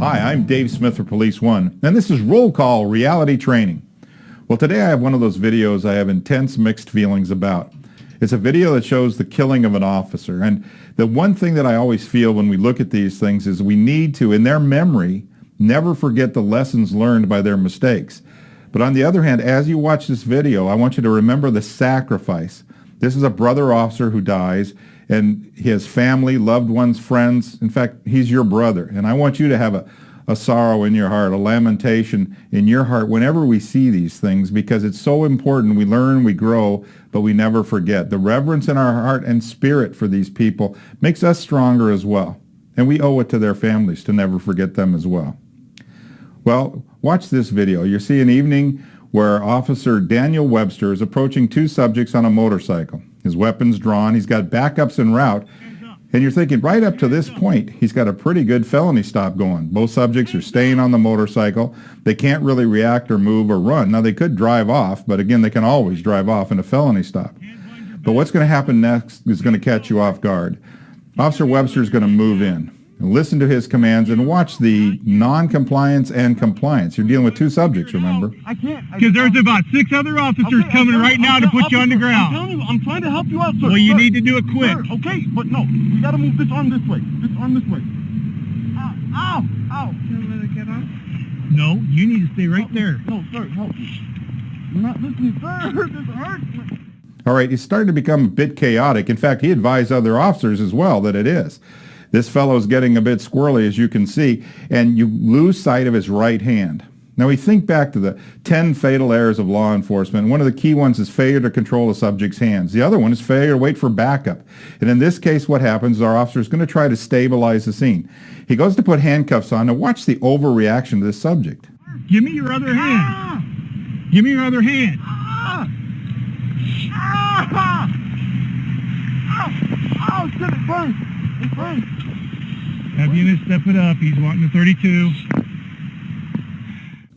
Hi, I'm Dave Smith for Police One, and this is Roll Call Reality Training. Well, today I have one of those videos I have intense mixed feelings about. It's a video that shows the killing of an officer, and the one thing that I always feel when we look at these things is we need to, in their memory, never forget the lessons learned by their mistakes. But on the other hand, as you watch this video, I want you to remember the sacrifice. This is a brother officer who dies, and his family, loved ones, friends. In fact, he's your brother. And I want you to have a sorrow in your heart, a lamentation in your heart whenever we see these things, because it's so important. We learn, we grow, but we never forget. The reverence in our heart and spirit for these people makes us stronger as well. And we owe it to their families to never forget them as well. Well, watch this video. You see an evening where Officer Daniel Webster is approaching two subjects on a motorcycle. His weapon's drawn, he's got backups en route, and you're thinking right up to this point, he's got a pretty good felony stop going. Both subjects are staying on the motorcycle. They can't really react or move or run. Now, they could drive off, but again, they can always drive off in a felony stop. But what's going to happen next is going to catch you off guard. Officer Webster is going to move in. Listen to his commands and watch the non-compliance and compliance. You're dealing with two subjects, remember? I can't. Because there's about 6 other officers coming right now to put you on the ground. I'm trying to help you out, sir. Well, you need to do it quick. Sir, okay, but no, we got to move this arm this way. This arm this way. Ow, ow. Can I let it get off? No, you need to stay right there. No, sir, help me. You're not listening, sir. This hurts. All right, it's starting to become a bit chaotic. In fact, he advised other officers as well that it is. This fellow's getting a bit squirrely, as you can see, and you lose sight of his right hand. Now, we think back to the 10 fatal errors of law enforcement. One of the key ones is failure to control the subject's hands. The other one is failure to wait for backup. And in this case, what happens is our officer is going to try to stabilize the scene. He goes to put handcuffs on. Now, watch the overreaction to this subject. Give me your other hand. Give me your other hand. Ow, shit, it burns. It burns. Have you step it up. He's wanting the 32.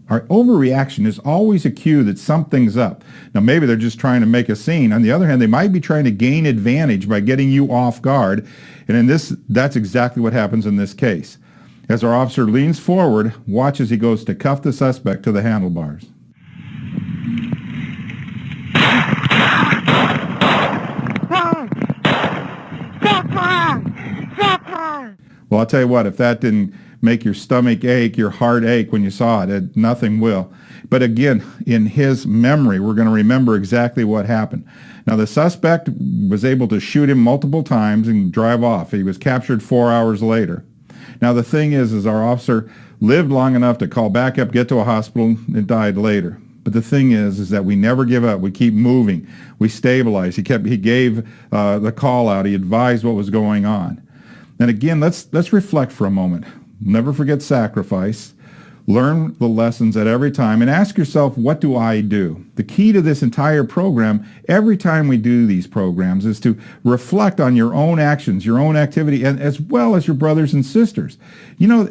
Our overreaction is always a cue that something's up. Now, maybe they're just trying to make a scene. On the other hand, they might be trying to gain advantage by getting you off guard. And that's exactly what happens in this case. As our officer leans forward, watch as he goes to cuff the suspect to the handlebars. Well, I'll tell you what, if that didn't make your stomach ache, your heart ache when you saw it, nothing will. But again, in his memory, we're going to remember exactly what happened. Now, the suspect was able to shoot him multiple times and drive off. He was captured 4 hours later. Now, the thing is our officer lived long enough to call backup, get to a hospital, and died later. But the thing is that we never give up. We keep moving. We stabilize. He gave the call out. He advised what was going on. And again, let's reflect for a moment. Never forget sacrifice. Learn the lessons at every time and ask yourself, what do I do? The key to this entire program, every time we do these programs, is to reflect on your own actions, your own activity, and as well as your brothers and sisters. You know,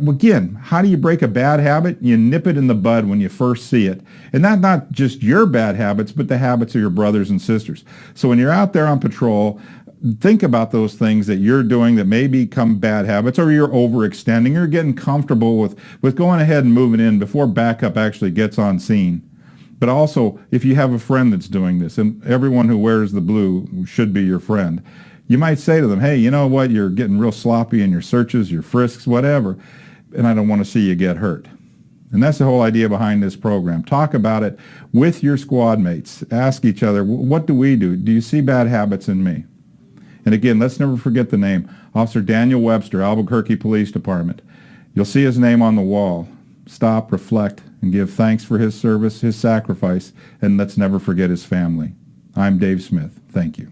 again, how do you break a bad habit? You nip it in the bud when you first see it. And that's not just your bad habits, but the habits of your brothers and sisters. So when you're out there on patrol, think about those things that you're doing that may become bad habits, or you're overextending, or getting comfortable with going ahead and moving in before backup actually gets on scene. But also, if you have a friend that's doing this, and everyone who wears the blue should be your friend, you might say to them, hey, you know what, you're getting real sloppy in your searches, your frisks, whatever, and I don't want to see you get hurt. And that's the whole idea behind this program. Talk about it with your squad mates. Ask each other, what do we do? Do you see bad habits in me? And again, let's never forget the name, Officer Daniel Webster, Albuquerque Police Department. You'll see his name on the wall. Stop, reflect, and give thanks for his service, his sacrifice, and let's never forget his family. I'm Dave Smith. Thank you.